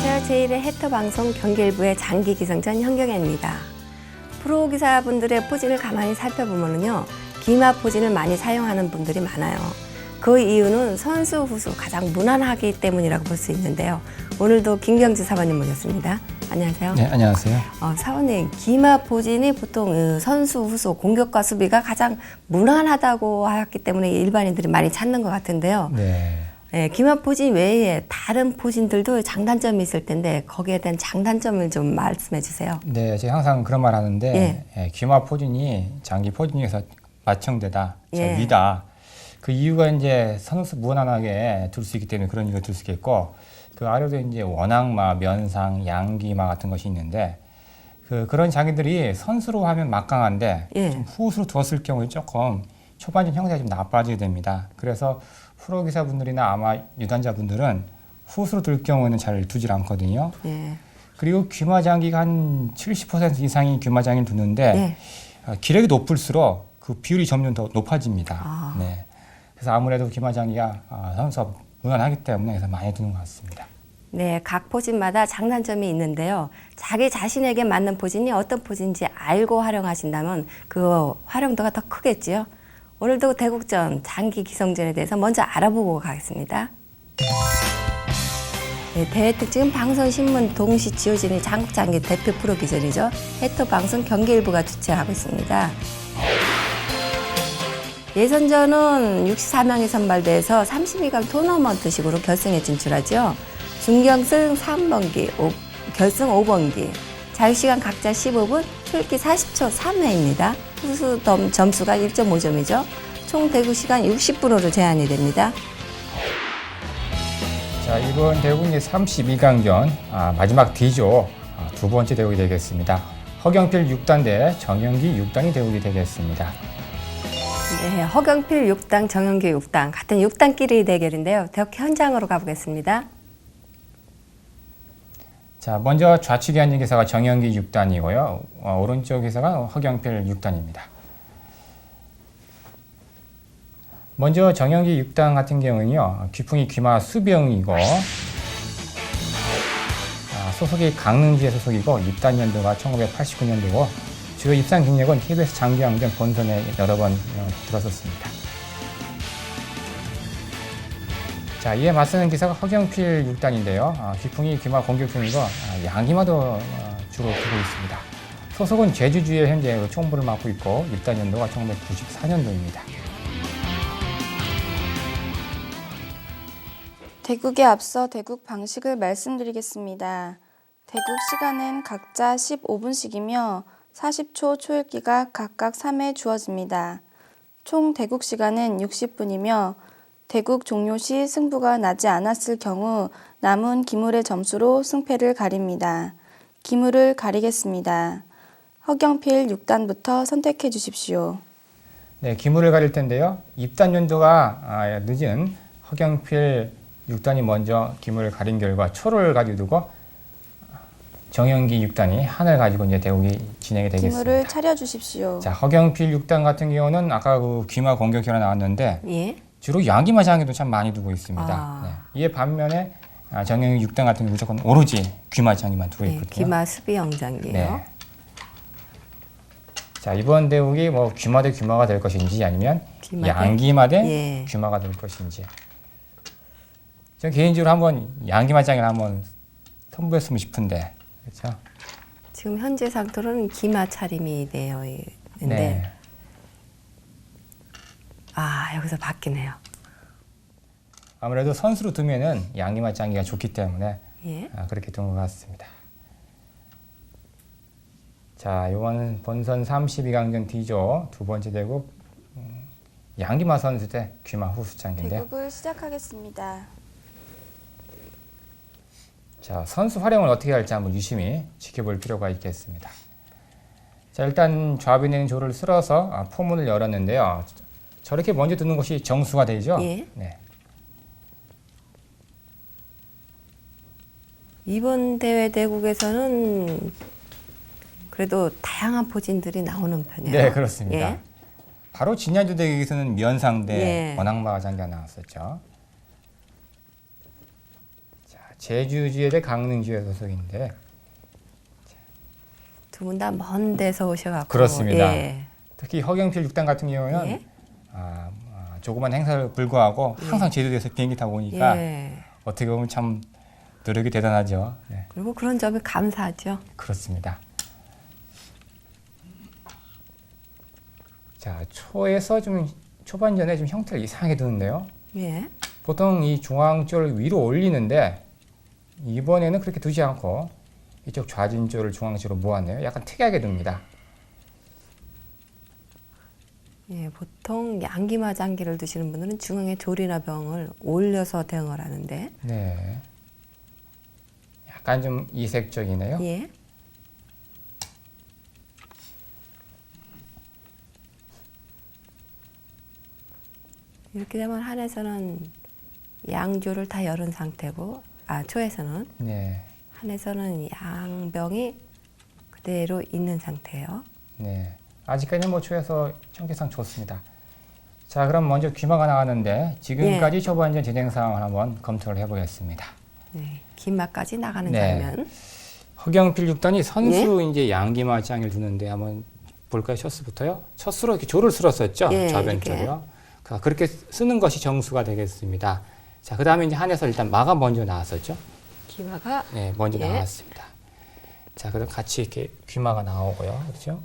안녕하세요. 제1회 해터방송 경기일보의 장기기상전 현경애입니다. 프로기사분들의 포진을 가만히 살펴보면요, 기마 포진을 많이 사용하는 분들이 많아요. 그 이유는 선수, 후수 가장 무난하기 때문이라고 볼 수 있는데요. 오늘도 김경지 사관님 모셨습니다. 안녕하세요. 네, 안녕하세요. 사관님, 기마 포진이 보통 선수, 후수, 공격과 수비가 가장 무난하다고 하였기 때문에 일반인들이 많이 찾는 것 같은데요. 네. 네, 기마 포진 외에 다른 포진들도 장단점이 있을 텐데 거기에 대한 장단점을 좀 말씀해 주세요. 네, 제가 항상 그런 말 하는데 예. 기마 포진이 장기 포진에서 마청되다, 예. 위다. 그 이유가 이제 선수 무난하게 둘 수 있기 때문에 그런 이유가 둘 수 있겠고, 그 아래도 이제 원앙마, 면상, 양기마 같은 것이 있는데 그런 장기들이 선수로 하면 막강한데 예. 좀 후수로 두었을 경우에 조금 초반전 형태가 좀 나빠지게 됩니다. 그래서 프로 기사분들이나 아마 유단자분들은 후수로 둘 경우에는 잘 두질 않거든요. 예. 그리고 귀마 장기가 한 70% 이상이 귀마 장기를 두는데 예. 기력이 높을수록 그 비율이 점점 더 높아집니다. 아. 네. 그래서 아무래도 귀마 장기가 선수가 무난하기 때문에 그래서 많이 두는 것 같습니다. 네, 각 포진마다 장단점이 있는데요. 자기 자신에게 맞는 포진이 어떤 포진인지 알고 활용하신다면 그 활용도가 더 크겠지요. 오늘도 대국전 장기 기성전에 대해서 먼저 알아보고 가겠습니다. 네, 대회 특징은 방송신문 동시 지어지는 장국장기 대표 프로기전이죠. 해터방송 경기일보가 주최하고 있습니다. 예선전은 64명이 선발돼서 32강 토너먼트식으로 결승에 진출하죠. 준결승 3번기, 결승 5번기, 자유시간 각자 15분, 초읽기 40초 3회입니다. 후수 점수가 1.5점이죠. 총 대구 시간 60분으로 제한이 됩니다. 자, 이번 대국이 32강전 마지막 D조 두 번째 대국이 되겠습니다. 허경필 6단 대 정영기 6단이 대국이 되겠습니다. 네, 허경필 6단, 정영기 6단, 같은 6단끼리 대결인데요. 대국 현장으로 가보겠습니다. 자, 먼저 좌측에 앉은 기사가 정영기 6단이고요. 오른쪽 기사가 허경필 6단입니다. 먼저 정영기 6단 같은 경우는요, 귀풍이 귀마 수병이고, 소속이 강릉지에 소속이고, 입단 연도가 1989년도고, 주요 입상 경력은 KBS 장기왕전 본선에 여러 번 들었었습니다. 자, 이에 맞서는 기사가 허경필 6단인데요. 귀풍이 귀마 공격형이고 양기마도 주로 두고 있습니다. 소속은 제주주에 현재 총부를 맡고 있고 입단 연도가 1994년도입니다. 대국에 앞서 대국 방식을 말씀드리겠습니다. 대국 시간은 각자 15분씩이며 40초 초읽기가 각각 3회 주어집니다. 총 대국 시간은 60분이며 대국 종료 시 승부가 나지 않았을 경우 남은 기물의 점수로 승패를 가립니다. 기물을 가리겠습니다. 허경필 6단부터 선택해 주십시오. 네, 기물을 가릴 텐데요. 입단 연도가 늦은 허경필 6단이 먼저 기물을 가린 결과 초를 가지고 두고 정영기 6단이 한을 가지고 이제 대국이 진행이 되겠습니다. 기물을 차려 주십시오. 자, 허경필 6단 같은 경우는 아까 그 귀마 공격형이 나왔는데 예. 주로 양기마 장기도 참 많이 두고 있습니다. 네. 이에 반면에 정영기 6단 같은 경우 무조건 오로지 귀마 장기만 두고 있거든요. 기마 수비형 장기예요. 네. 자, 이번 대국이 뭐 귀마 대 귀마가 될 것인지 아니면 양기마 대 귀마가 될 것인지. 저는 개인적으로 한번 양기마 장기를 한번 선보였으면 싶은데, 그렇죠? 지금 현재 상태로는 기마 차림이 되어 있는데, 네. 여기서 바뀌네요. 아무래도 선수로 두면은 양기마 장기가 좋기 때문에 예. 그렇게 둔 것 같습니다. 자, 이번 본선 32강전 D조 두 번째 대국 양기마 선수 대 귀마 후수 장기인데요. 대국을 시작하겠습니다. 자, 선수 활용을 어떻게 할지 한번 유심히 지켜볼 필요가 있겠습니다. 자, 일단 좌변에 있는 조를 쓸어서 포문을 열었는데요. 저렇게 먼저 두는 것이 정수가 되죠. 예. 네. 이번 대회 대국에서는 그래도 다양한 포진들이 나오는 편이에요. 네, 그렇습니다. 예. 바로 진야주 대국에서는 면상대 예. 원악마가 장기가 나왔었죠. 자, 제주지회 대 강릉지회 소속인데 두 분 다 먼 데서 오셔갖고. 그렇습니다. 예. 특히 허경필 6단 같은 경우는 예. 조그만 행사를 불구하고 항상 제주도에서 비행기 타고 오니까 예. 어떻게 보면 참 노력이 대단하죠. 네, 그리고 그런 점이 감사하죠. 그렇습니다. 자, 초에서 좀 초반전에 좀 형태를 이상하게 두는데요. 예. 보통 이 중앙쪽을 위로 올리는데 이번에는 그렇게 두지 않고 이쪽 좌진쪽을 중앙쪽으로 모았네요. 약간 특이하게 둡니다. 예, 보통 양기마 장기를 두시는 분들은 중앙에 조리나 병을 올려서 대응을 하는데. 네, 약간 좀 이색적이네요. 예. 이렇게 되면 한에서는 양조를 다 열은 상태고, 초에서는 네, 한에서는 양병이 그대로 있는 상태예요. 네. 아직까지는 뭐 초에서 형태상 좋습니다. 자, 그럼 먼저 귀마가 나왔는데 지금까지 초반전 진행 상황을 한번 검토를 해보겠습니다. 네, 긴마까지 나가는 네. 장면. 허경필 6단이 선수 이제 양기마 장을 두는데 한번 볼까요? 첫수부터요. 첫수로 이렇게 조를 쓸었었죠. 예, 좌변 이렇게. 쪽이요. 그렇게 쓰는 것이 정수가 되겠습니다. 자, 그 다음에 이제 한에서 일단 마가 먼저 나왔었죠. 기마가 네, 먼저 예. 나왔습니다. 자, 그럼 같이 이렇게 귀마가 나오고요. 그렇죠?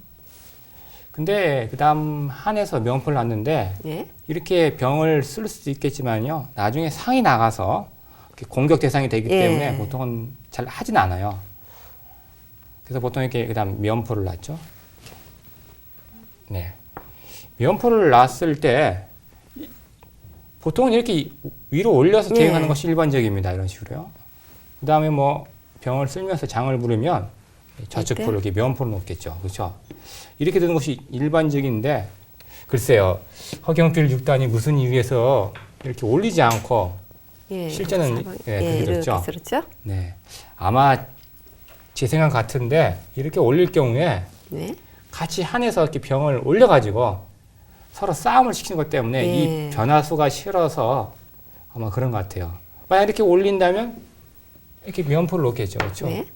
근데 그 다음 한에서 명포를 놨는데 예. 이렇게 병을 쓸 수도 있겠지만요. 나중에 상이 나가서 이렇게 공격 대상이 되기 예. 때문에 보통은 잘 하진 않아요. 그래서 보통 이렇게 그다음 면포를 놨죠. 네, 면포를 놨을 때 보통은 이렇게 위로 올려서 대응하는 예. 것이 일반적입니다. 이런 식으로요. 그다음에 뭐 병을 쓸면서 장을 부르면 좌측 이때? 포를 이렇게 면포를 놓겠죠. 그렇죠? 이렇게 되는 것이 일반적인데 글쎄요. 허경필 6단이 무슨 이유에서 이렇게 올리지 않고 예. 실제는 이렇게 예, 예, 그렇게 이렇게 됐죠. 쓸었죠. 네, 아마 제 생각 같은데 이렇게 올릴 경우에 네. 같이 한에서 이렇게 병을 올려가지고 서로 싸움을 시키는 것 때문에 예. 이 변화수가 싫어서 아마 그런 것 같아요. 만약 이렇게 올린다면 이렇게 면포를 놓겠죠, 그렇죠? 네.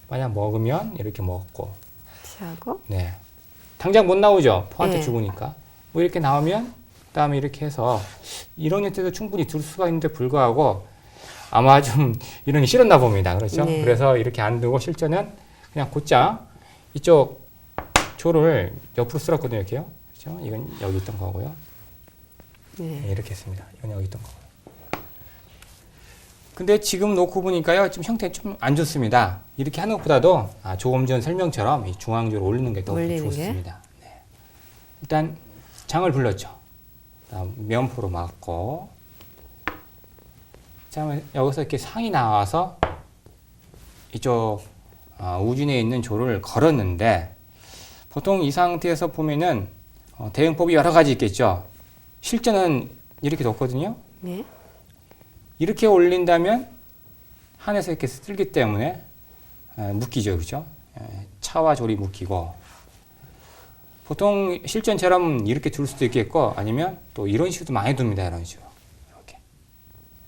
만약 먹으면 이렇게 먹고, 피하고. 네, 당장 못 나오죠. 포한테 예. 죽으니까. 뭐 이렇게 나오면 그다음에 이렇게 해서 이런 형태도 충분히 둘 수가 있는데 불구하고 아마 좀 이런 게 싫었나 봅니다. 그렇죠? 네. 그래서 이렇게 안 두고 실제는 그냥 곧장 이쪽 조를 옆으로 쓸었거든요. 이렇게요. 그렇죠? 이건 여기 있던 거고요. 네. 네, 이렇게 했습니다. 이건 여기 있던 거고요. 근데 지금 놓고 보니까요. 좀 형태 좀 안 좋습니다. 이렇게 하는 것보다도 조금 전 설명처럼 이 중앙조를 올리는 게 더 올리는 게? 좋습니다. 네. 일단 장을 불렀죠. 그다음 면포로 막고 자, 여기서 이렇게 상이 나와서 이쪽 우진에 있는 조를 걸었는데 보통 이 상태에서 보면은 대응법이 여러 가지 있겠죠. 실제는 이렇게 뒀거든요. 네. 이렇게 올린다면 한에서 이렇게 쓸기 때문에 묶이죠, 그렇죠? 차와 조리 묶이고 보통 실전처럼 이렇게 둘 수도 있겠고 아니면 또 이런 식으로 많이 둡니다, 이런 식으로. 이렇게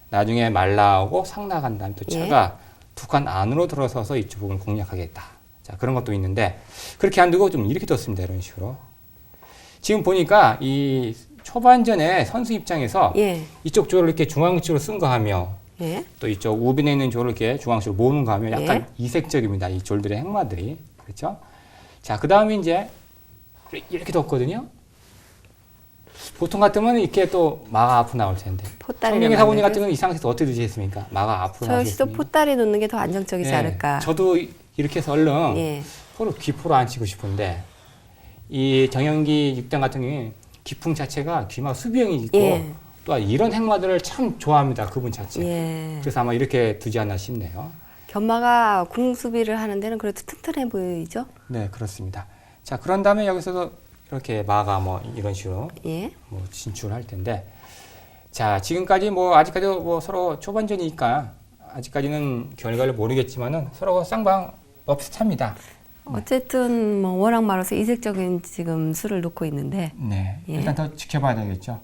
나중에 말라오고 상 나간 다음 또 차가 두 칸 안으로 들어서서 이쪽 부분을 공략하겠다. 자, 그런 것도 있는데 그렇게 안 두고 좀 이렇게 뒀습니다, 이런 식으로. 지금 보니까 이 초반전에 선수 입장에서 예. 이쪽 조를 이렇게 중앙쪽으로 쓴 거 하며 예. 또 이쪽 우빈에 있는 조를 이렇게 중앙쪽으로 모으는 거 하면 약간 예. 이색적입니다. 이 졸들의 행마들이. 그렇죠? 자, 그 다음에 이제 이렇게 뒀거든요. 보통 같으면 이렇게 또 마가 앞으로 나올 텐데. 포다리를 성경의 사모님 만들죠. 같은 경우는 이 상태에서 어떻게 두시겠습니까? 마가 앞으로 저 역시도 나오겠습니까? 포다리 놓는 게 더 안정적이지 예, 않을까. 저도 이렇게 해서 얼른 예. 포를 귀포로 안 치고 싶은데 이 정영기 6단 같은 경우에 기풍 자체가 귀마 수비형이 있고 예. 또 이런 행마들을 참 좋아합니다. 그분 자체. 예. 그래서 아마 이렇게 두지 않나 싶네요. 견마가 궁수비를 하는 데는 그래도 튼튼해 보이죠? 네, 그렇습니다. 자, 그런 다음에 여기서도 이렇게 마가 뭐 이런 식으로 예. 뭐 진출할 텐데, 자, 지금까지 뭐 아직까지 뭐 서로 초반전이니까 아직까지는 결과를 모르겠지만은 서로 쌍방 비슷합니다. 어쨌든 뭐 워낙 많아서 이색적인 지금 수를 놓고 있는데 네, 예. 일단 더 지켜봐야 되겠죠.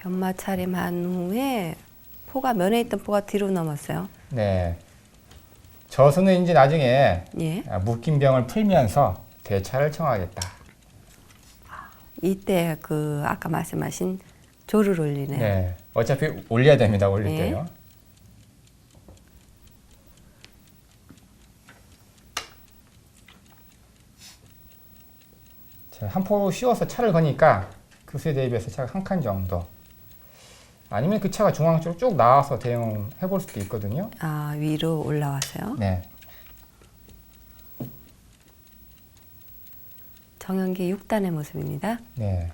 변마 차림한 후에 면에 있던 포가 뒤로 넘었어요. 네. 저수는 이제 나중에 예. 묶인 병을 풀면서 대차를 청하겠다. 이때 그 아까 말씀하신 조를 올리네요. 네. 어차피 올려야 됩니다. 올릴 네. 때요. 자, 한 포 씌워서 차를 거니까 그 수에 대비해서 차가 한 칸 정도. 아니면 그 차가 중앙 쪽으로 쭉 나와서 대응해 볼 수도 있거든요. 아, 위로 올라와서요. 네. 정연기 6단의 모습입니다. 네.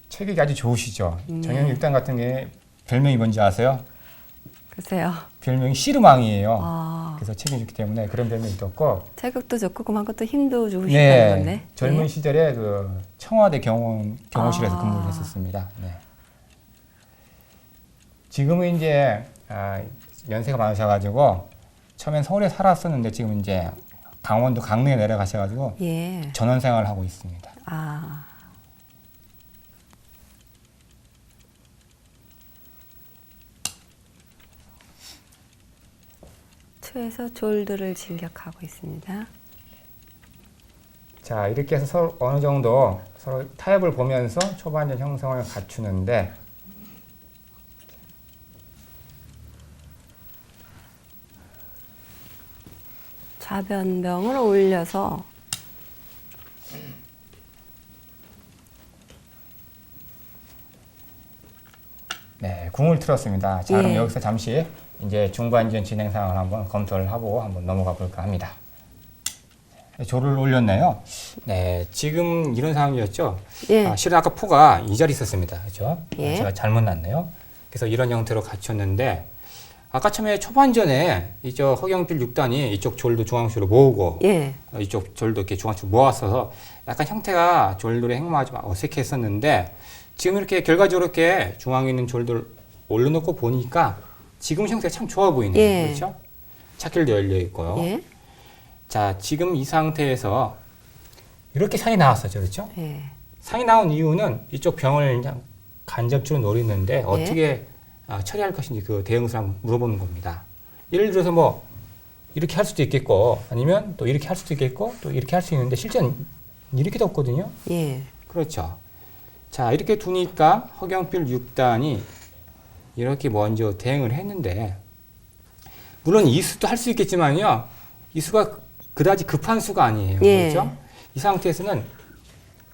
체격이 아주 좋으시죠. 네. 정형 6단 같은 게 별명이 뭔지 아세요? 글쎄요. 별명이 씨름왕이에요. 아, 그래서 체격이 좋기 때문에 그런 별명이 떴고. 체격도 좋고 그만큼 힘도 좋으시다는 네. 건데. 젊은 예. 시절에 그 청와대 경호실에서 아. 근무를 했었습니다. 네. 지금은 이제 연세가 많으셔가지고 처음엔 서울에 살았었는데 지금 이제 강원도 강릉에 내려가셔가지고 예. 전원 생활을 하고 있습니다. 아. 초에서 졸들을 진격하고 있습니다. 자, 이렇게 해서 서로 어느 정도 서로 타협을 보면서 초반전 형성을 갖추는데 좌변병을 올려서 네, 궁을 틀었습니다. 자, 그럼 예. 여기서 잠시 이제 중반전 진행 상황을 한번 검토를 하고 한번 넘어가 볼까 합니다. 조를 올렸네요. 네, 지금 이런 상황이었죠. 예. 실은 아까 포가 이 자리 있었습니다. 그렇죠? 예. 제가 잘못 놨네요. 그래서 이런 형태로 갖췄는데 아까 처음에 초반전에 이제 허경필 6단이 이쪽 졸도 중앙수로 모으고 예. 이쪽 졸도 이렇게 중앙수로 모았어서 약간 형태가 졸들의 행마가 좀 어색했었는데 지금 이렇게 결과적으로 이렇게 중앙에 있는 졸들 올려놓고 보니까 지금 형태가 참 좋아 보이네요. 예. 그렇죠? 차길도 열려 있고요. 예. 자, 지금 이 상태에서 이렇게 상이 나왔었죠. 그렇죠? 예. 상이 나온 이유는 이쪽 병을 그냥 간접적으로 노리는데 어떻게 처리할 것인지 그 대응을 한번 물어보는 겁니다. 예를 들어서 뭐 이렇게 할 수도 있겠고 아니면 또 이렇게 할 수도 있겠고 또 이렇게 할 수 있는데 실제는 이렇게도 없거든요. 예. 그렇죠. 자, 이렇게 두니까 허경필 6단이 이렇게 먼저 대응을 했는데 물론 이 수도 할 수 있겠지만요. 이 수가 그다지 급한 수가 아니에요. 예. 그렇죠? 이 상태에서는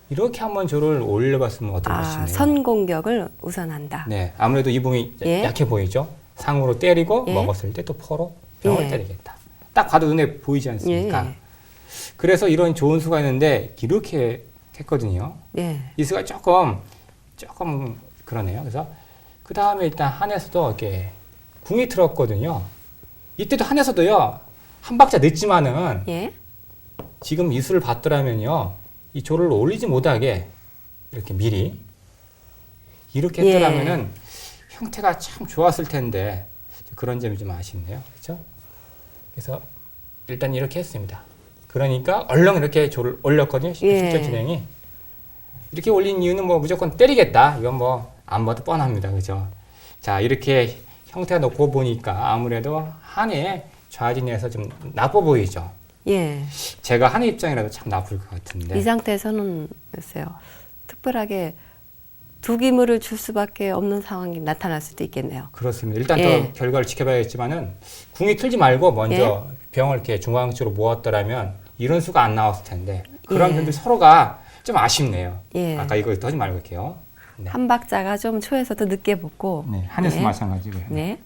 이렇게 한번 조를 올려봤으면 어떨까 싶네요. 선공격을 우선한다. 네, 아무래도 이 봉이 예. 약해 보이죠. 상으로 때리고 예. 먹었을 때 또 포로 병을 예. 때리겠다. 딱 봐도 눈에 보이지 않습니까? 예. 그래서 이런 좋은 수가 있는데 이렇게 했거든요. 예. 이 수가 조금 그러네요. 그래서 그 다음에 일단 한에서도 이렇게 궁이 틀었거든요. 이때도 한에서도요 한 박자 늦지만은 예. 지금 이 수를 봤더라면요 이 조를 올리지 못하게 이렇게 미리 이렇게 예. 했더라면은 형태가 참 좋았을 텐데 그런 점이 좀 아쉽네요. 그렇죠? 그래서 일단 이렇게 했습니다. 그러니까 얼른 이렇게 조를 올렸거든요. 예. 실전 진행이. 이렇게 올린 이유는 뭐 무조건 때리겠다. 이건 뭐 안 봐도 뻔합니다. 그죠? 자, 이렇게 형태가 놓고 보니까 아무래도 한의 좌진에서 좀 나빠 보이죠? 예. 제가 한의 입장이라도 참 나쁠 것 같은데. 이 상태에서는 글쎄요. 특별하게 두 기물을 줄 수밖에 없는 상황이 나타날 수도 있겠네요. 그렇습니다. 일단 예. 더 결과를 지켜봐야겠지만은 궁이 틀지 말고 먼저 병을 이렇게 중앙쪽으로 모았더라면 이런 수가 안 나왔을 텐데 그런 예. 분들 서로가 좀 아쉽네요. 예. 아까 이거 하지 말고 할게요. 네. 한 박자가 좀 초에서도 늦게 붙고. 네, 한에서 네. 마찬가지고요. 네.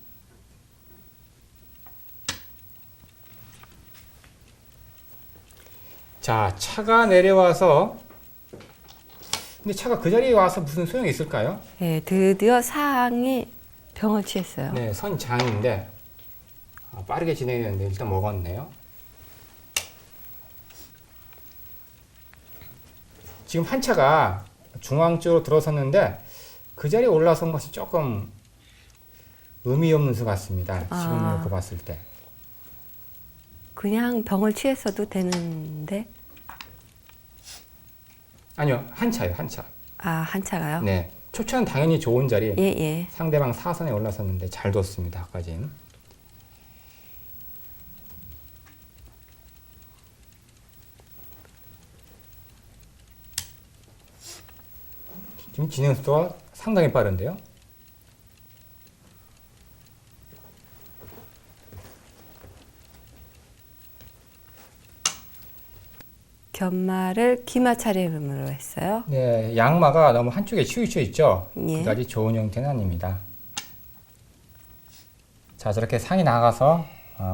자, 차가 내려와서 근데 차가 그 자리에 와서 무슨 소용이 있을까요? 예, 드디어 상이 병을 취했어요. 네, 선장인데 빠르게 진행했는데 일단 먹었네요. 지금 한 차가 중앙 쪽으로 들어섰는데 그 자리에 올라선 것이 조금 의미 없는 수 같습니다. 지금 놓고 봤을 때. 그냥 병을 취했어도 되는데. 아니요, 한 차요, 한 차. 아, 한 차가요? 네, 초차는 당연히 좋은 자리. 예, 예. 상대방 사선에 올라섰는데 잘 뒀습니다. 아까진. 지금 진행 속도가 상당히 빠른데요. 견마를 기마 차림으로 했어요. 네, 양마가 너무 한쪽에 치우쳐 있죠. 예. 그다지 좋은 형태는 아닙니다. 자, 저렇게 상이 나가서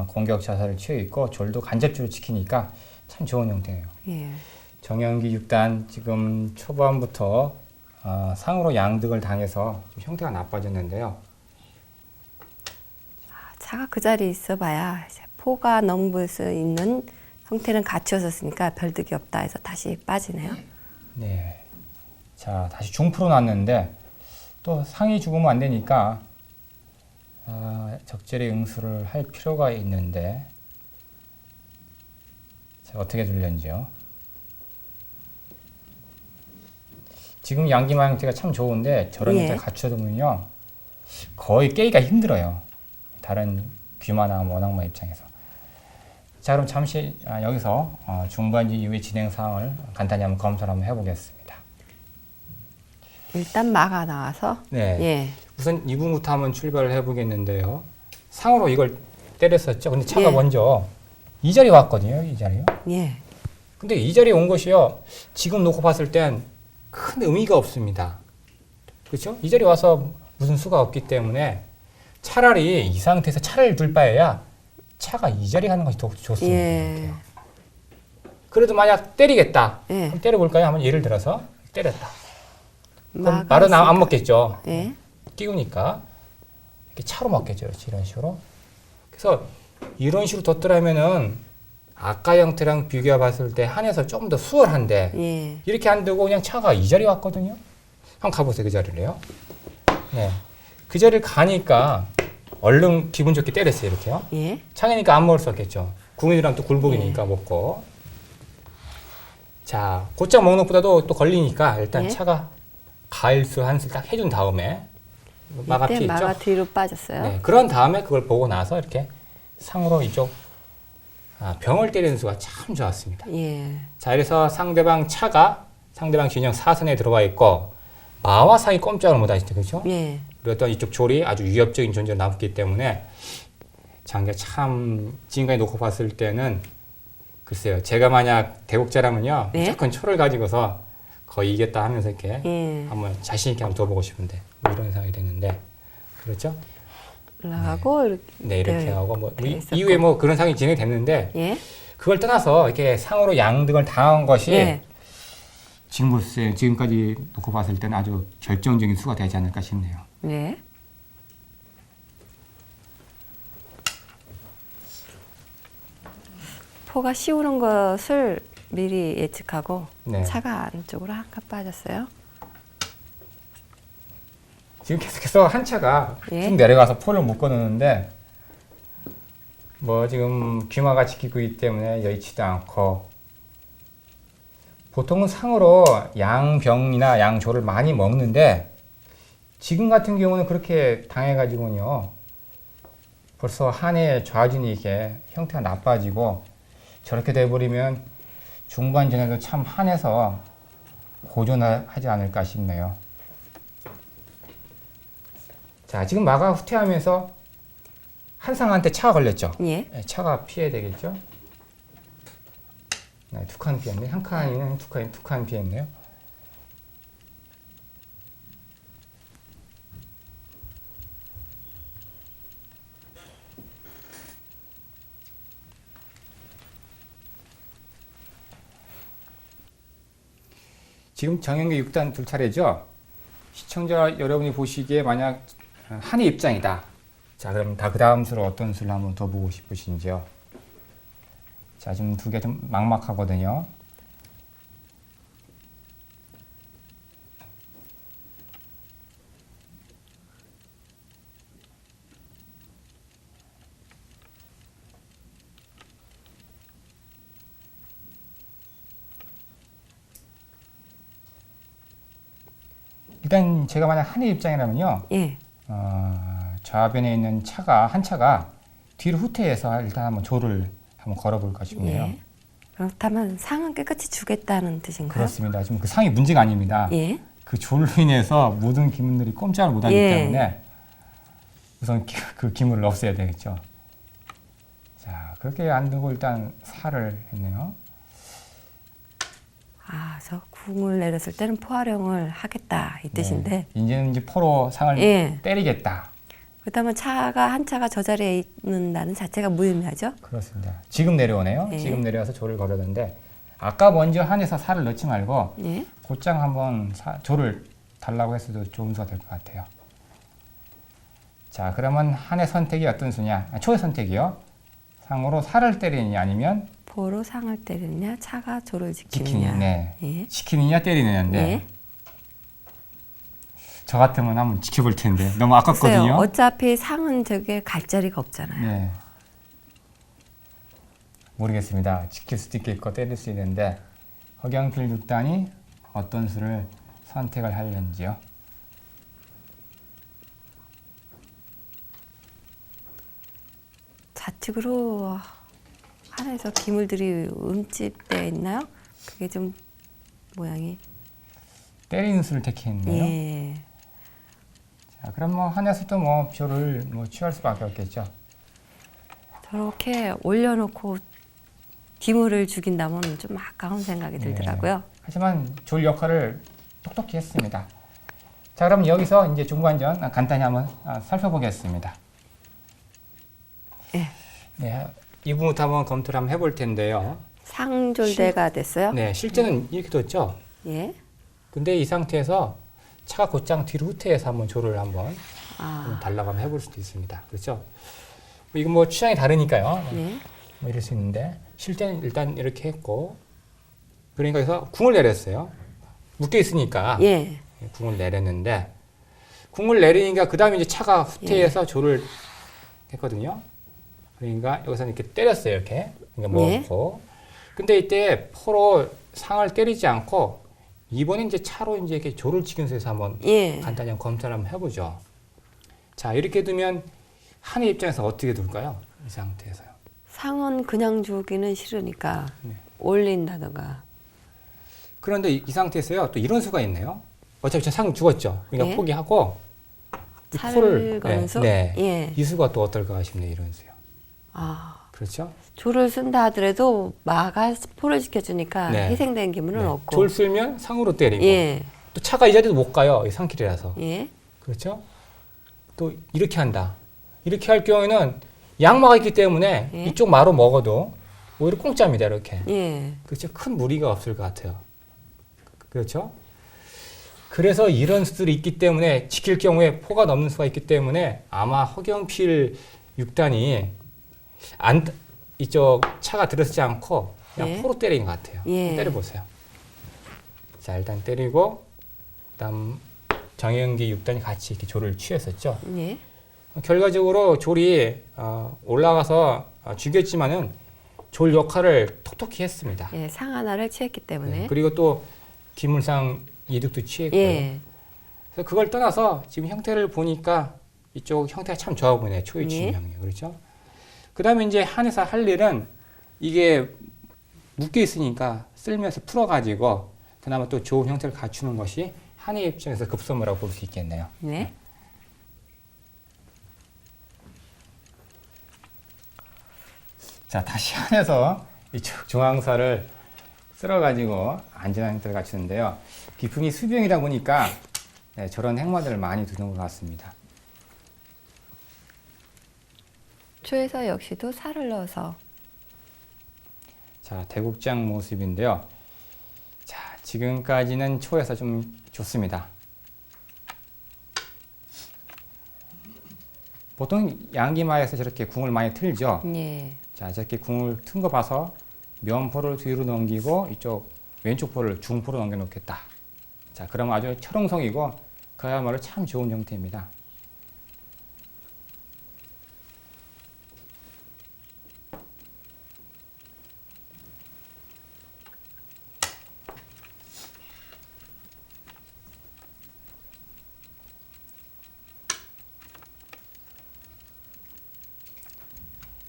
공격 자세를 취해 있고 졸도 간접적으로 지키니까 참 좋은 형태예요. 예. 정영기 6단 지금 초반부터 상으로 양득을 당해서 좀 형태가 나빠졌는데요. 차가 그 자리에 있어봐야 이제 포가 넘을 수 있는 형태는 갖추어졌으니까 별 득이 없다 해서 다시 빠지네요. 네. 자, 다시 중프로 놨는데 또 상이 죽으면 안 되니까 적절히 응수를 할 필요가 있는데 자, 어떻게 들렸는지요? 지금 양기마 형태가 참 좋은데 저런 예. 형태 갖춰두면요 거의 깨기가 힘들어요. 다른 귀마나 원악마 입장에서. 자, 그럼 잠시 여기서 중반지 이후의 진행 사항을 간단히 한번 검사를 한번 해보겠습니다. 일단 마가 나와서 네. 예. 우선 2분부터 한번 출발을 해보겠는데요. 상으로 이걸 때렸었죠. 근데 차가 예. 먼저 이 자리에 왔거든요. 이 자리요. 예. 근데 이 자리에 온 것이요. 지금 놓고 봤을 땐 큰 의미가 없습니다. 그렇죠? 이 자리에 와서 무슨 수가 없기 때문에 차라리 이 상태에서 차를 둘 바에야 차가 이 자리에 가는 것이 더 좋습니다. 예. 그래도 만약 때리겠다. 예. 그럼 때려볼까요? 한번 예를 들어서 때렸다. 그럼 마가 말은 안 있으니까. 먹겠죠. 예. 띄우니까 이렇게 차로 먹겠죠. 그렇지? 이런 식으로. 그래서 이런 식으로 뒀더라면은 아까 형태랑 비교해 봤을 때 한에서 조금 더 수월한데 예. 이렇게 안 두고 그냥 차가 이 자리에 왔거든요. 한번 가보세요. 그 자리를요. 네. 그 자리를 가니까 얼른 기분 좋게 때렸어요. 이렇게요. 예. 창이니까 안 먹을 수 없겠죠. 궁이랑 또 굴복이니까 먹고. 자, 곧장 먹는 것보다도 또 걸리니까 일단 예. 차가 가일수 한술 딱 해준 다음에 마가 피해 이때 있죠. 마가 뒤로 빠졌어요. 네, 그런 다음에 그걸 보고 나서 이렇게 상으로 이쪽 병을 때리는 수가 참 좋았습니다. 예. 자, 그래서 상대방 차가 상대방 진영 사선에 들어와 있고 마와 상이 꼼짝을 못 하시죠. 그렇죠? 예. 그리고 어떤 이쪽 졸이 아주 위협적인 존재로 남기 때문에 장기가 참 지금까지 놓고 봤을 때는 글쎄요. 제가 만약 대국자라면요. 네? 무조건 초를 가지고서 거의 이겼다 하면서 이렇게 예. 한번 자신 있게 한번 둬보고 싶은데 뭐 이런 생각이 됐는데 그렇죠? 올라가고 이렇게 네, 이렇게 네, 하고 뭐 돼 있었고. 이후에 뭐 그런 상황이 진행됐는데 예. 그걸 떠나서 이렇게 상으로 양등을 당한 것이 예. 지금까지 놓고 봤을 때는 아주 결정적인 수가 되지 않을까 싶네요. 네. 포가 씌우는 것을 미리 예측하고 네. 차가 안쪽으로 한 칸 빠졌어요. 지금 계속해서 한 차가 예. 쭉 내려가서 포를 묶어 놓는데 뭐 지금 귀마가 지키고 있기 때문에 여의치도 않고 보통은 상으로 양병이나 양조를 많이 먹는데 지금 같은 경우는 그렇게 당해가지고요 벌써 한의 좌진이 이게 형태가 나빠지고 저렇게 돼버리면 중반전에도 참 한에서 고전하지 않을까 싶네요. 자, 지금 마가 후퇴하면서 한상한테 차가 걸렸죠. 예. 네, 차가 피해야 되겠죠. 네, 두 칸 피했네. 한 칸이면 두 칸 피했네요. 지금 정영기 6단 둘 차례죠. 시청자 여러분이 보시기에 만약 한의 입장이다. 자, 그럼 그 다음 수를 어떤 수를 한번 더 보고 싶으신지요? 자, 지금 두 개 좀 막막하거든요. 일단 제가 만약 한의 입장이라면요. 예. 좌변에 있는 한 차가 뒤로 후퇴해서 일단 한번 조를 한번 걸어볼까 싶네요. 예. 그렇다면 상은 깨끗이 주겠다는 뜻인가요? 그렇습니다. 지금 그 상이 문제가 아닙니다. 예. 그 졸로 인해서 모든 기문들이 꼼짝을 못하기 예. 때문에 우선 그 기문을 없애야 되겠죠. 자, 그렇게 안 두고 일단 살을 했네요. 저 궁을 내렸을 때는 포활용을 하겠다 이 뜻인데. 네. 이제는 이제 포로 상을 예. 때리겠다. 그렇다면 한 차가 저 자리에 있는다는 자체가 무의미하죠? 그렇습니다. 지금 내려오네요. 예. 지금 내려와서 조를 걸었는데 아까 먼저 한에서 살을 넣지 말고 예. 곧장 한번 조를 달라고 했어도 좋은 수가 될 것 같아요. 자, 그러면 한의 선택이 어떤 수냐? 초의 선택이요. 상으로 살을 때리느냐 아니면 포로 상을 때리느냐 차가 조를 지키느냐. 지키느냐. 네. 예. 지키느냐 때리느냐인데 예. 저 같으면 한번 지켜볼 텐데 너무 글쎄요. 아깝거든요. 어차피 상은 저게 갈 자리가 없잖아요. 네. 모르겠습니다. 지킬 수도 있겠고 때릴 수 있는데 허경필 6단이 어떤 수를 선택을 하려는지요. 좌측으로 한에서 기물들이 움집되어 있나요? 그게 좀 모양이. 때리는 수를 택했네요. 예. 자, 그럼 뭐 한에서도 뭐 표를 뭐 취할 수밖에 없겠죠. 저렇게 올려놓고 기물을 죽인다면 좀 아까운 생각이 들더라고요. 하지만 졸 역할을 똑똑히 했습니다. 자, 그럼 여기서 이제 중반전 간단히 한번 살펴보겠습니다. 예. 네, 이 부분부터 한번 검토를 한번 해볼 텐데요. 상졸대가 됐어요. 네, 실제는 이렇게 뒀죠. 예. 근데 이 상태에서 차가 곧장 뒤로 후퇴해서 한번 조를 한번 달라고 한번 해볼 수도 있습니다. 그렇죠? 이건 뭐 취향이 다르니까요. 예. 뭐 이럴 수 있는데 실제는 일단 이렇게 했고 그러니까 여기서 궁을 내렸어요. 묶여 있으니까 예. 궁을 내렸는데 궁을 내리니까 그 다음에 이제 차가 후퇴해서 조를 했거든요. 그러니까 여기서 이렇게 때렸어요. 이렇게 그러니까 먹고. 근데 이때 포로 상을 때리지 않고 이번에 이제 차로 이제 이렇게 조를 치면서 해서 한번 간단히 한번 검사를 한번 해보죠. 자, 이렇게 두면 한의 입장에서 어떻게 둘까요? 이 상태에서요. 상은 그냥 주기는 싫으니까 네. 올린다던가. 그런데 이 상태에서요, 또 이런 수가 있네요. 어차피 저 상 죽었죠. 그러니까 예. 포기하고 이 차를 거는 수? 네. 예. 이 수가 또 어떨까 싶네요. 이런 수요. 그렇죠? 조를 쓴다 하더라도 마가 포를 지켜주니까 네. 희생된 기분은 없고. 졸 쓸면 상으로 때리고 예. 또 차가 이 자리도 못 가요. 이 상길이라서. 예. 그렇죠? 또 이렇게 한다. 이렇게 할 경우에는 양마가 있기 때문에 예. 이쪽 마로 먹어도 오히려 공짜입니다. 이렇게. 예. 그렇죠? 큰 무리가 없을 것 같아요. 그렇죠? 그래서 이런 수들이 있기 때문에 지킬 경우에 포가 넘는 수가 있기 때문에 아마 허경필 6단이 이쪽 차가 들어서지 않고 그냥 예. 포로 때린 것 같아요. 예. 때려보세요. 자, 일단 때리고 그다음 정영기 6단이 같이 이렇게 조를 취했었죠. 예. 결과적으로 졸이 올라가서 죽였지만은 졸 역할을 톡톡히 했습니다. 예. 상 하나를 취했기 때문에. 네, 그리고 또 기물상 이득도 취했고요. 예. 그래서 그걸 떠나서 지금 형태를 보니까 이쪽 형태가 참 좋아 보이네요. 초의 진영이요. 그렇죠? 그 다음에 이제 한에서 할 일은 이게 묶여 있으니까 쓸면서 풀어가지고 그나마 또 좋은 형태를 갖추는 것이 한의 입장에서 급선무라고 볼 수 있겠네요. 네. 자, 다시 한에서 이쪽 중앙사를 쓸어가지고 안전한 형태를 갖추는데요. 비품이 수병이다 보니까 저런 행마들을 많이 두는 것 같습니다. 초에서 역시도 살을 넣어서. 자, 대국장 모습인데요. 자, 지금까지는 초에서 좀 좋습니다. 보통 양기마에서 저렇게 궁을 많이 틀죠. 예. 자, 저렇게 궁을 튼 거 봐서 면포를 뒤로 넘기고 이쪽 왼쪽 포를 중포로 넘겨놓겠다. 자, 그럼 아주 철옹성이고 그야말로 참 좋은 형태입니다.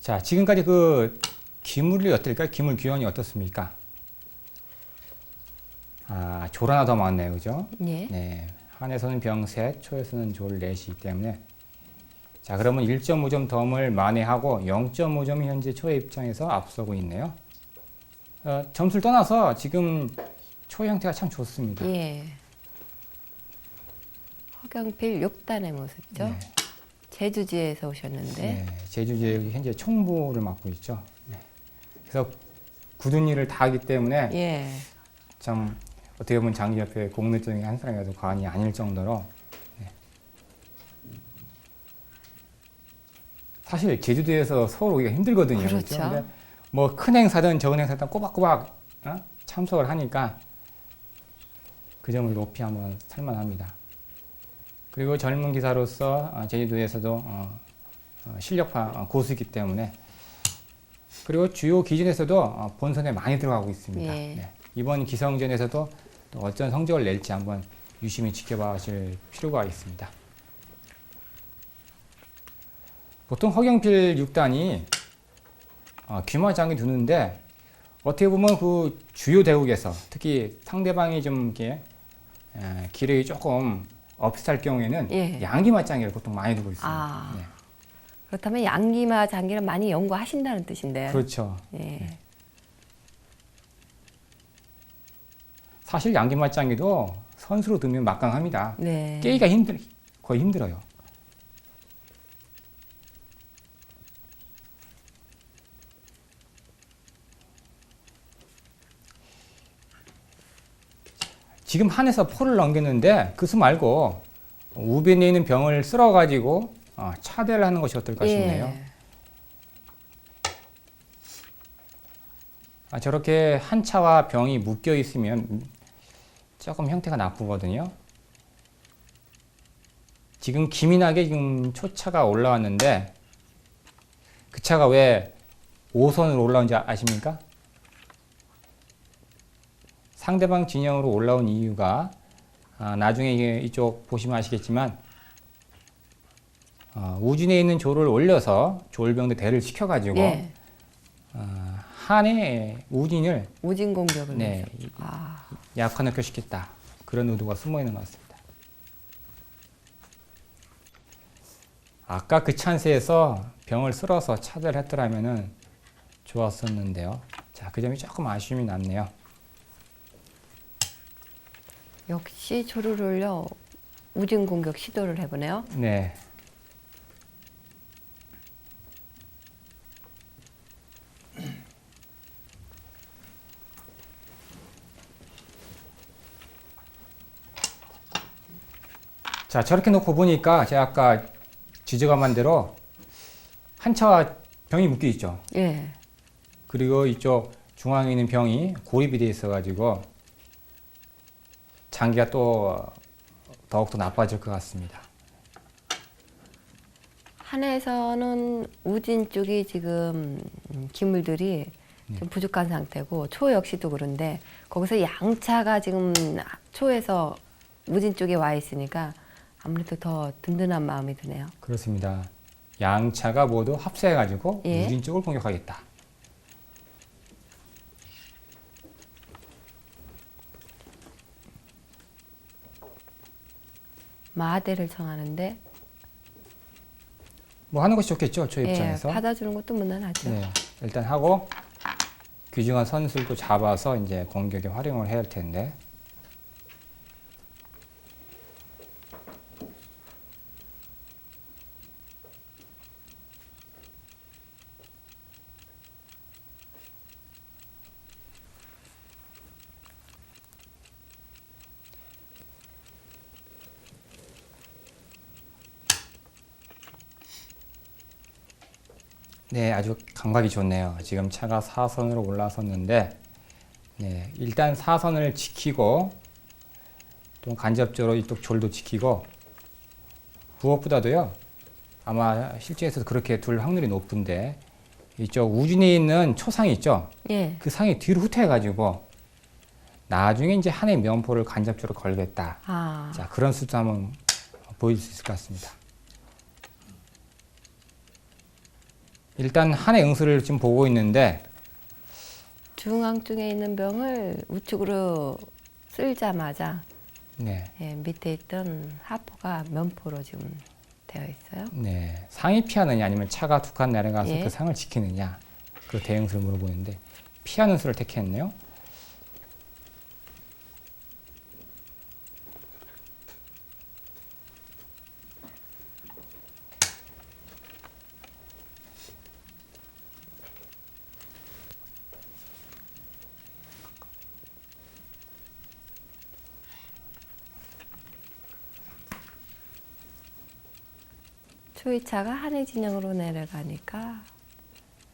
자, 지금까지 그 기물이 어떨까요? 기물 기원이 어떻습니까? 아, 졸 하나 더 많네요. 그죠? 예. 네. 한에서는 병 셋, 초에서는 졸 넷이기 때문에. 자, 그러면 1.5점 덤을 만회하고 0.5점이 현재 초의 입장에서 앞서고 있네요. 점수를 떠나서 지금 초의 형태가 참 좋습니다. 예. 허경필 6단의 모습이죠. 네. 제주지에서 오셨는데. 네, 제주지에 현재 총무를 맡고 있죠. 네. 그래서 굳은 일을 다 하기 때문에 예. 참 어떻게 보면 장기협회 공무 중에 한 사람이라도 과언이 아닐 정도로 네. 사실 제주도에서 서울 오기가 힘들거든요. 그렇죠. 근데 뭐 큰 행사든 적은 행사든 꼬박꼬박 참석을 하니까 그 점을 높이 한번 살만합니다. 그리고 젊은 기사로서 제주도에서도 실력파 고수이기 때문에 그리고 주요 기준에서도 본선에 많이 들어가고 있습니다. 예. 네. 이번 기성전에서도 또 어떤 성적을 낼지 한번 유심히 지켜봐실 필요가 있습니다. 보통 허경필 6단이 귀마장이 두는데 어떻게 보면 그 주요 대국에서 특히 상대방이 좀 이렇게 기력이 조금 없을 경우에는 예. 양기맞장기를 보통 많이 두고 있습니다. 아. 네. 그렇다면 양기마 장기를 많이 연구하신다는 뜻인데요. 그렇죠. 예. 사실 양기맞장기도 선수로 두면 막강합니다. 네. 깨기가 거의 힘들어요. 지금 한에서 포를 넘겼는데 그 수 말고 우변에 있는 병을 쓸어가지고 차대를 하는 것이 어떨까 싶네요. 저렇게 한 차와 병이 묶여 있으면 조금 형태가 나쁘거든요. 지금 기민하게 지금 초차가 올라왔는데 그 차가 왜 5선으로 올라온지 아십니까? 상대방 진영으로 올라온 이유가 나중에 이쪽 보시면 아시겠지만 우진에 있는 조를 올려서 조울병대 대를 시켜가지고 예. 한의 우진을 우진 공격을 네, 해서. 아. 약화시켰다. 그런 의도가 숨어 있는 것 같습니다. 아까 그 찬스에서 병을 쓸어서 차대를 했더라면은 좋았었는데요. 자, 그 점이 조금 아쉬움이 남네요. 역시 조를 올려 우진 공격 시도를 해보네요. 네. 자, 저렇게 놓고 보니까 제가 아까 지적한 대로 한 차와 병이 묶여 있죠. 예. 그리고 이쪽 중앙에 있는 병이 고립이 되어 있어가지고 장기가 또 더욱더 나빠질 것 같습니다. 한에서는 우진 쪽이 지금 기물들이 좀 부족한 상태고 초 역시도 그런데 거기서 양차가 지금 초에서 우진 쪽에 와 있으니까 아무래도 더 든든한 마음이 드네요. 그렇습니다. 양차가 모두 합세해가지고 예. 우진 쪽을 공격하겠다. 마대를 청하는데 뭐 하는 것이 좋겠죠, 저 예, 입장에서. 받아주는 것도 무난하죠. 네, 일단 하고 귀중한 선수를 또 잡아서 이제 공격에 활용을 해야 할 텐데. 네, 아주 감각이 좋네요. 지금 차가 4선으로 올라섰는데, 네, 일단 4선을 지키고, 또 간접적으로 이쪽 졸도 지키고, 무엇보다도요, 아마 실제에서 그렇게 둘 확률이 높은데, 이쪽 우진에 있는 초상이 있죠? 예. 그 상이 뒤로 후퇴해가지고, 나중에 이제 한해 면포를 간접적으로 걸겠다. 아. 자, 그런 수도 한번 보여줄 수 있을 것 같습니다. 일단 한해 응수를 지금 보고 있는데 중앙중에 있는 병을 우측으로 쓸자마자 네, 예, 밑에 있던 하포가 면포로 지금 되어 있어요. 네, 상이 피하느냐 아니면 차가 두 칸 내려가서 예. 그 상을 지키느냐 그 대응수를 물어보는데 피하는 수를 택했네요. 초이차가 한해 진영으로 내려가니까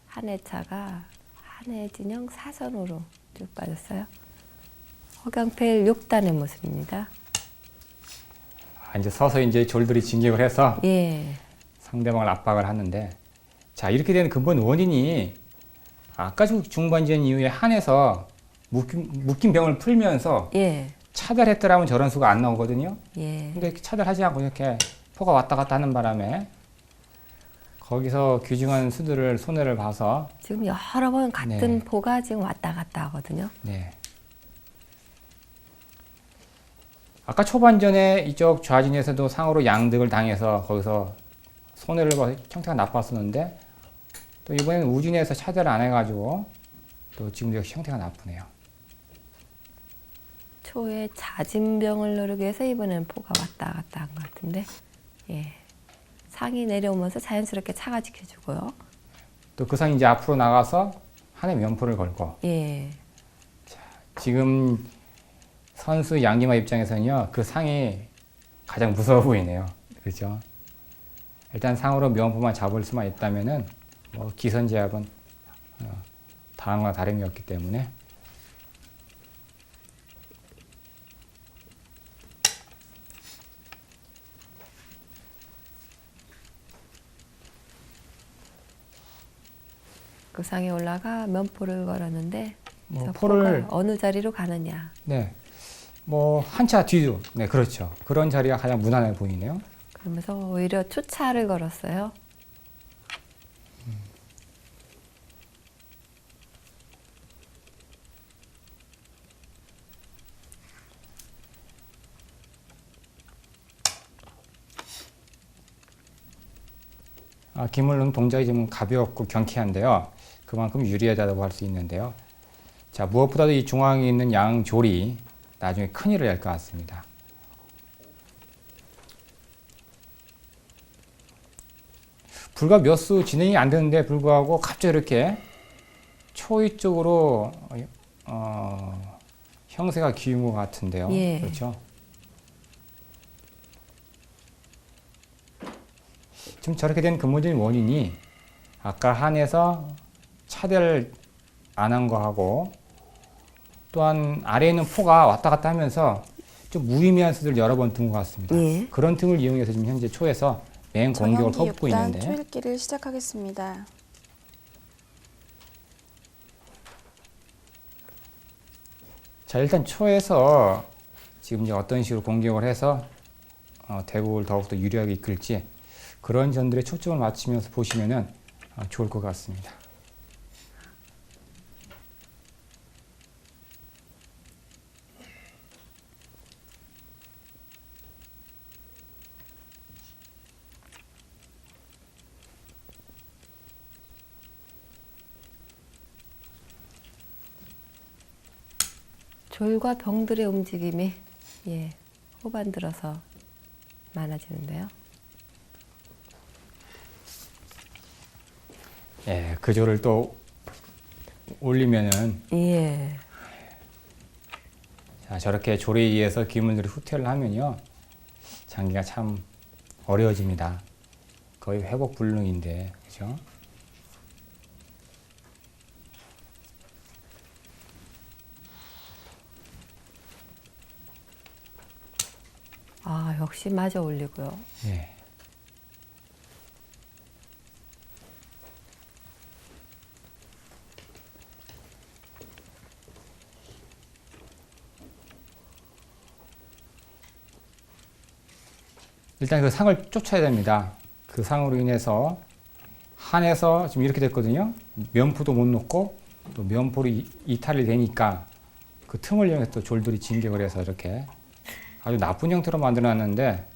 한해차가 한해 진영 사선으로 쭉 빠졌어요. 허경필 6단의 모습입니다. 아, 이제 서서 이제 졸들이 진격을 해서 예, 상대방을 압박을 하는데 자 이렇게 된 근본 원인이 아까 중반전 이후에 한에서 묶인 병을 풀면서 예, 차별했더라면 저런 수가 안 나오거든요. 예. 근데 이렇게 차별하지 않고 이렇게 포가 왔다 갔다 하는 바람에 거기서 귀중한 수들을 손해를 봐서 지금 여러 번 같은 네. 포가 지금 왔다 갔다 하거든요. 네. 아까 초반전에 이쪽 좌진에서도 상으로 양득을 당해서 거기서 손해를 봐서 형태가 나빴었는데 또 이번에는 우진에서 차별을 안 해가지고 또 지금 역시 형태가 나쁘네요. 초에 잦은 병을 누르기 위해서 이번에는 포가 왔다 갔다 한 것 같은데 예. 상이 내려오면서 자연스럽게 차가 지켜주고요. 또 그 상이 이제 앞으로 나가서 한해 면포를 걸고 예, 지금 선수 양기마 입장에서는요 그 상이 가장 무서워 보이네요. 그렇죠? 일단 상으로 면포만 잡을 수만 있다면은 뭐 기선제압은 당한과 다름이 없기 때문에 그 상에 올라가 면포를 걸었는데 뭐 그래서 포를 포가 어느 자리로 가느냐. 네. 뭐 한차 뒤도 네 그렇죠. 그런 자리가 가장 무난해 보이네요. 그러면서 오히려 투차를 걸었어요. 기물은 동작이 좀 가볍고 경쾌한데요. 그만큼 유리하다고 할 수 있는데요. 자, 무엇보다도 이 중앙에 있는 양졸이 나중에 큰 일을 할 것 같습니다. 불과 몇 수 진행이 안 되는데 불구하고 갑자기 이렇게 초위 쪽으로 형세가 기운 것 같은데요. 예. 그렇죠? 지금 저렇게 된 근본적인 원인이 아까 한에서 차대를 안 한 거하고 또한 아래에 있는 포가 왔다 갔다 하면서 좀 무의미한 수들 여러 번 든 것 같습니다. 예. 그런 틈을 이용해서 지금 현재 초에서 맹 공격을 정영기 퍼붓고 6단 있는데 초읽기를 시작하겠습니다. 자 일단 초에서 지금 이제 어떤 식으로 공격을 해서 대국을 더욱더 유리하게 이끌지 그런 점들에 초점을 맞추면서 보시면은 좋을 것 같습니다. 졸과 병들의 움직임이 예, 후반 들어서 많아지는데요. 예, 그 조를 또 올리면은 예, 자, 저렇게 조에 의해서 기물들이 후퇴를 하면요 장기가 참 어려워집니다. 거의 회복 불능인데 그렇죠? 아 역시 마저 올리고요. 예. 일단 그 상을 쫓아야 됩니다. 그 상으로 인해서 한에서 지금 이렇게 됐거든요. 면포도 못 놓고 또 면포로 이탈이 되니까 그 틈을 이용해서 또 졸들이 진격을 해서 이렇게 아주 나쁜 형태로 만들어놨는데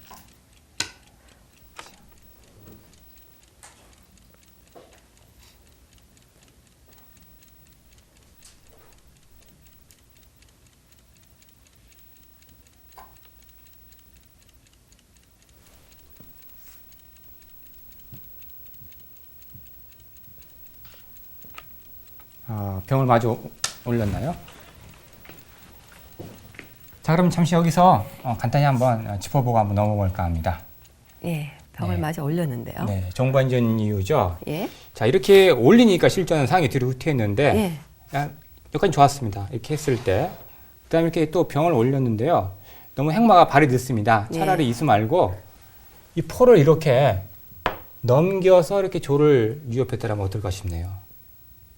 병을 마저 올렸나요? 자, 그럼 잠시 여기서 간단히 한번 짚어보고 한번 넘어볼까 합니다. 예, 병을 네. 마저 올렸는데요. 네, 정반전 이유죠. 예, 자, 이렇게 올리니까 실전은 상이 뒤로 후퇴했는데 예, 여기까지 좋았습니다. 이렇게 했을 때 그다음에 이렇게 또 병을 올렸는데요. 너무 행마가 발이 늦습니다. 차라리 예. 이수 말고 이 포를 이렇게 넘겨서 이렇게 조를 위협했더라면 어떨까 싶네요.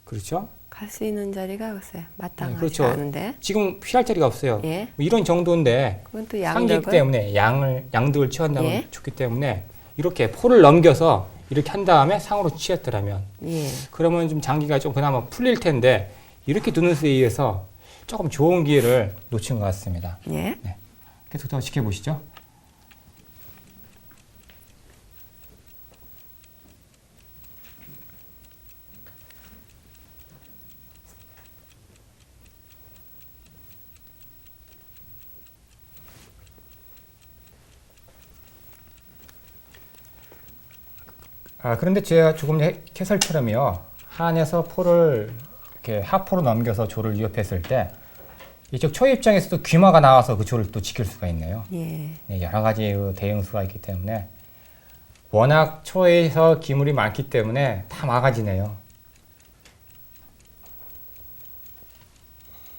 그렇죠? 갈 수 있는 자리가 글쎄 마땅하지 그렇죠. 않은데. 지금 피할 자리가 없어요. 예, 뭐 이런 정도인데 그건 또 상기기 양력을. 때문에 양득을 취한다면 예. 좋기 때문에 이렇게 포를 넘겨서 이렇게 한 다음에 상으로 취했더라면 예, 그러면 좀 장기가 좀 그나마 풀릴 텐데 이렇게 두는 수에 의해서 조금 좋은 기회를 놓친 것 같습니다. 예. 계속 더 지켜보시죠. 그런데 제가 조금 해설처럼요. 한에서 포를 이렇게 하포로 넘겨서 조를 위협했을 때 이쪽 초 입장에서도 귀마가 나와서 그 조를 또 지킬 수가 있네요. 예, 네, 여러 가지 대응수가 있기 때문에 워낙 초에서 기물이 많기 때문에 다 막아지네요.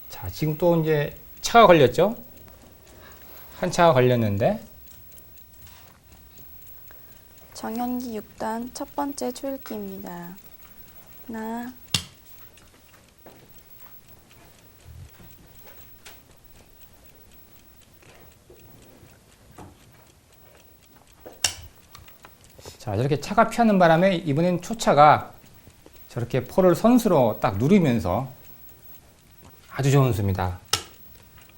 자, 지금 또 이제 차가 걸렸죠? 한 차가 걸렸는데 정연기 6단 첫 번째 초읽기입니다. 하나, 자, 저렇게 차가 피하는 바람에 이번엔 초차가 저렇게 포를 선수로 딱 누르면서 아주 좋은 수입니다.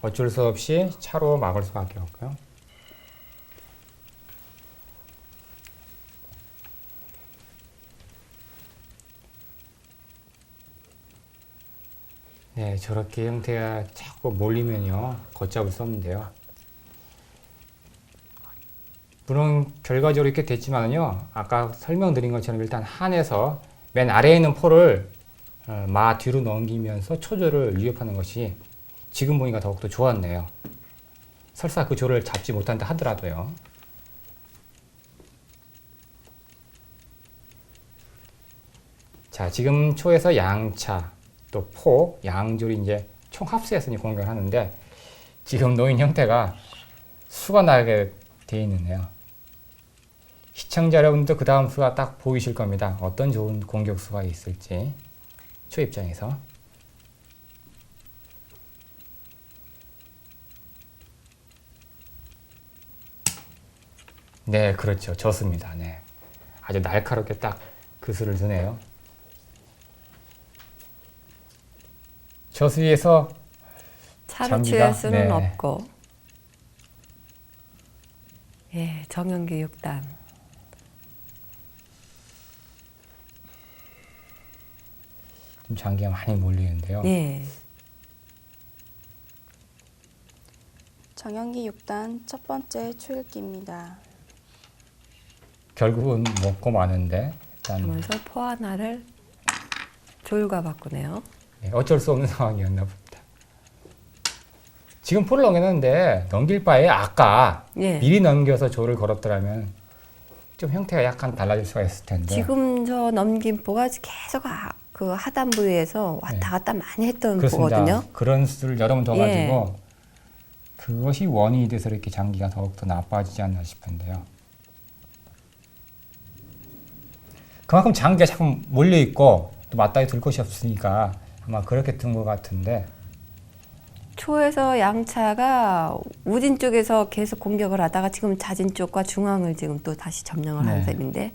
어쩔 수 없이 차로 막을 수밖에 없고요. 네, 저렇게 형태가 자꾸 몰리면요, 걷잡을 수 없는데요. 물론 결과적으로 이렇게 됐지만요, 아까 설명드린 것처럼 일단 한에서 맨 아래에 있는 포를 마 뒤로 넘기면서 초조를 위협하는 것이 지금 보니까 더욱더 좋았네요. 설사 그 조를 잡지 못한다 하더라도요. 자, 지금 초에서 양차, 또 포, 양졸이 이제 총 합수해서 공격을 하는데 지금 놓인 형태가 수가 나게 되어 있네요. 시청자 여러분도 그 다음 수가 딱 보이실 겁니다. 어떤 좋은 공격 수가 있을지 초 입장에서. 네, 그렇죠. 좋습니다. 네, 아주 날카롭게 딱 그 수를 드네요. 저수위에서 차로 장기가, 취할 수는 네. 없고. 예, 정연기 6단. 좀 장기가 많이 몰리는데요. 예, 정연기 6단 첫 번째 초읽기입니다. 결국은 먹고 마는데 일단 그러면서 포 하나를 조율과 바꾸네요. 어쩔 수 없는 상황이었나 봅니다. 지금 포를 넘겼는데 넘길 바에 아까 예. 미리 넘겨서 조를 걸었더라면 좀 형태가 약간 달라질 수가 있을 텐데. 지금 저 넘긴 포가 계속 그 하단 부위에서 왔다 갔다 많이 했던 그렇습니다. 포거든요. 그런 수를 여러 번 둬가지고 예. 그것이 원인이 돼서 이렇게 장기가 더욱더 나빠지지 않나 싶은데요. 그만큼 장기가 자꾸 몰려있고 또 맞다이 둘 곳이 없으니까 아마 그렇게 든 것 같은데 초에서 양차가 우진 쪽에서 계속 공격을 하다가 지금 자진 쪽과 중앙을 지금 또 다시 점령을 하는 네. 셈인데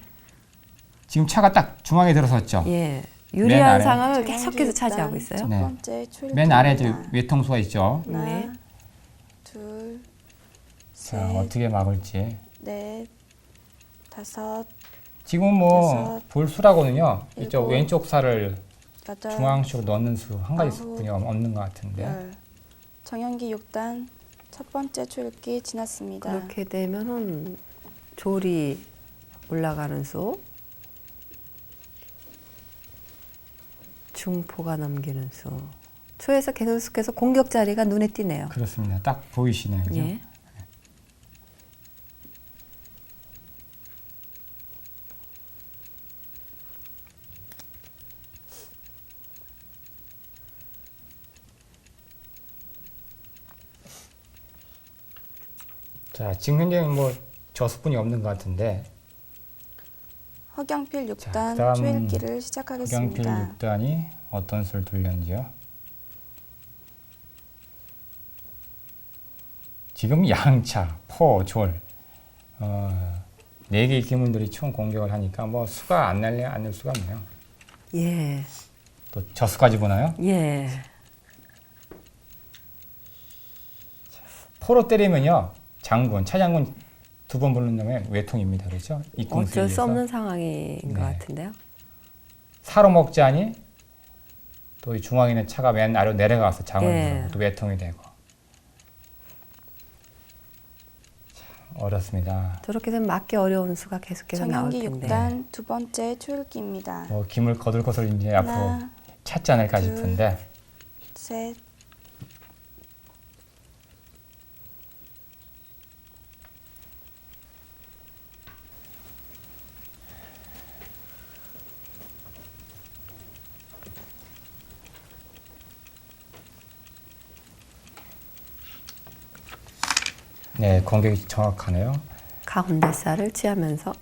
지금 차가 딱 중앙에 들어섰죠. 예. 맨 유리한 아래. 상황을 정연기 계속해서 6단 차지하고 있어요. 첫 네. 번째 초읽기입니다. 맨 아래 저 외통수가 있죠. 하나, 네. 둘, 자, 셋, 어떻게 막을지. 넷, 다섯, 지금 뭐 여섯, 볼 수라고는요. 이쪽 일곱, 왼쪽 살을 여덟, 중앙 쪽으로 넣는 수 한 가지 아홉, 수뿐이 없는 것 같은데. 열. 정연기 6단 첫 번째 초읽기 지났습니다. 그렇게 되면은 조리 올라가는 수, 중포가 넘기는 수. 초에서 계속해서 공격 자리가 눈에 띄네요. 그렇습니다. 딱 보이시네요. 그죠? 예. 자, 지금 현재 뭐 저수뿐이 없는 것 같은데 허경필 자, 6단 그다음 초읽기를 허경필 시작하겠습니다. 6단이 어떤 수를 들렸는지요? 지금 양차, 포, 졸 4개의 기문들이 총 공격을 하니까 뭐 수가 안 날 수가 없네요. 예. 또 저수까지 보나요? 예. 포로 때리면요. 장군, 차장군 2번 부른 다음에 외통입니다. 그렇죠? 어쩔 수 없는 이공수에서 상황인 것 네. 같은데요. 사로 먹자니 또 이 중앙에 있는 차가 맨 아래로 내려가서 장을 예. 부르고 또 외통이 되고 참 어렵습니다. 저렇게 되면 맞기 어려운 수가 계속해서 나올 정연기 텐데. 6단 두 번째 초읽기입니다. 뭐 김을 거둘 것을 이제 앞으로 하나, 찾지 않을까 둘, 싶은데 셋, 네 공격이 정확하네요. 가운데 살을 취하면서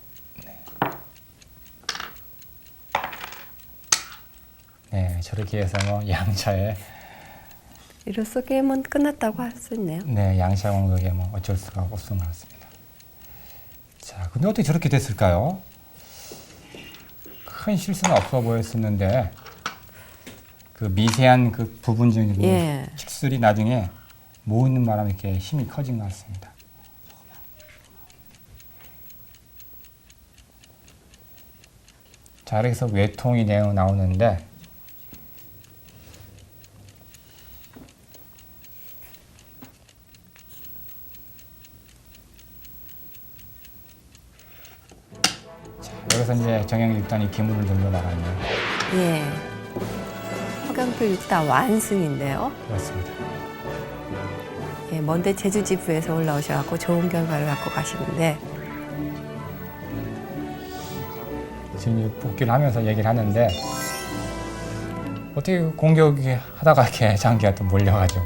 네 저렇게 해서 뭐 양차에 이로써 게임은 끝났다고 할 수 있네요. 네 양차 공격에 뭐 어쩔 수가 없는 것 같습니다. 자 근데 어떻게 저렇게 됐을까요? 큰 실수는 없어 보였었는데 그 미세한 그 부분적인 예. 실수들이 나중에 모이는 바람에 이렇게 힘이 커진 것 같습니다. 자, 그래서 외통이 나오는데 자, 여기서 이제 정영이 6단이 기물을 들고 나가네요. 예. 허경필 6단 완승인데요. 그렇습니다. 예, 먼데 제주 지부에서 올라오셔갖고 좋은 결과를 갖고 가시는데 지금 이제 복귀를 하면서 얘기를 하는데 어떻게 공격이 하다가 이렇게 장기가 또 몰려가지고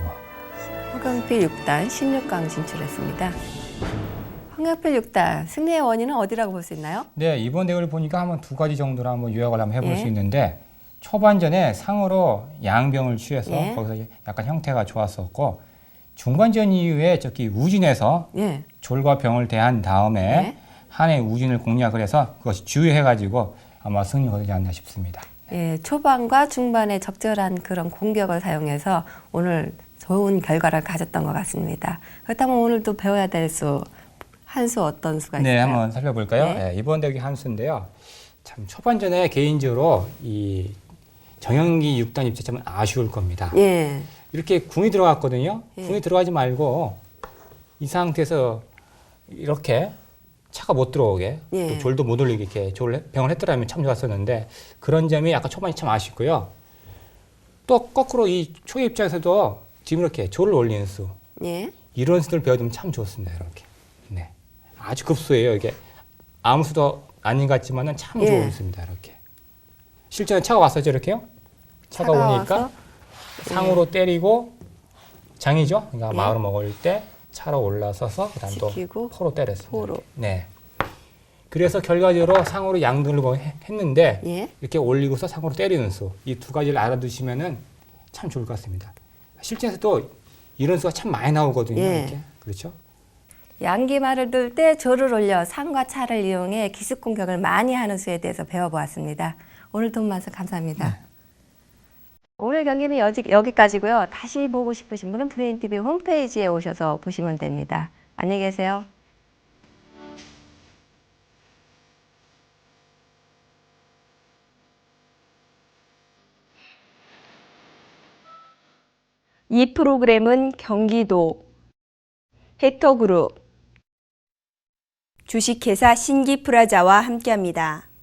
허경필 6단 16강 진출했습니다. 허경필 6단 승리의 원인은 어디라고 볼 수 있나요? 네 이번 대회를 보니까 한번 2가지 정도로 한번 요약을 한번 해볼 예. 수 있는데 초반전에 상으로 양병을 취해서 예. 거기서 약간 형태가 좋았었고 중반전 이후에 저기 우진에서 예. 졸과 병을 대한 다음에 네. 한해 우진을 공략을 해서 그것이 주요해가지고 아마 승리가 되지 않나 싶습니다. 예, 초반과 중반에 적절한 그런 공격을 사용해서 오늘 좋은 결과를 가졌던 것 같습니다. 그렇다면 오늘도 배워야 될 수, 한 수 어떤 수가 있을까요? 네, 한번 살펴볼까요? 네. 네, 이번 대회 한 수인데요. 참 초반전에 개인적으로 이 정영기 6단 입장은 아쉬울 겁니다. 예, 이렇게 궁이 들어갔거든요. 예. 궁이 들어가지 말고 이 상태에서 이렇게 차가 못 들어오게 예. 또 졸도 못 올리게 이렇게 병을 했더라면 참 좋았었는데 그런 점이 약간 초반이 참 아쉽고요. 또 거꾸로 이 초의 입장에서도 지금 이렇게 졸을 올리는 수 예, 이런 수들 배워두면 참 좋습니다. 이렇게 네 아주 급수예요. 이게 아무 수도 아닌 것 같지만은 참 예. 좋은 수입니다. 이렇게 실전에 차가 왔었죠. 이렇게요. 차가 오니까 와서, 상으로 때리고 장이죠. 그러니까 예. 마을 먹을 때 차로 올라서서 그다음 또 지키고 포로 때렸습니다. 포로. 네. 그래서 결과적으로 상으로 양들을 했는데 예, 이렇게 올리고서 상으로 때리는 수 이 2가지를 알아두시면은 참 좋을 것 같습니다. 실전에서도 이런 수가 참 많이 나오거든요. 예. 이렇게 그렇죠. 양기말을 들 때 조를 올려 상과 차를 이용해 기습 공격을 많이 하는 수에 대해서 배워보았습니다. 오늘 도움 말씀 감사합니다. 오늘 경기는 여기까지고요. 다시 보고 싶으신 분은 브레인TV 홈페이지에 오셔서 보시면 됩니다. 안녕히 계세요. 이 프로그램은 경기도 헥터그룹 주식회사 신기프라자와 함께합니다.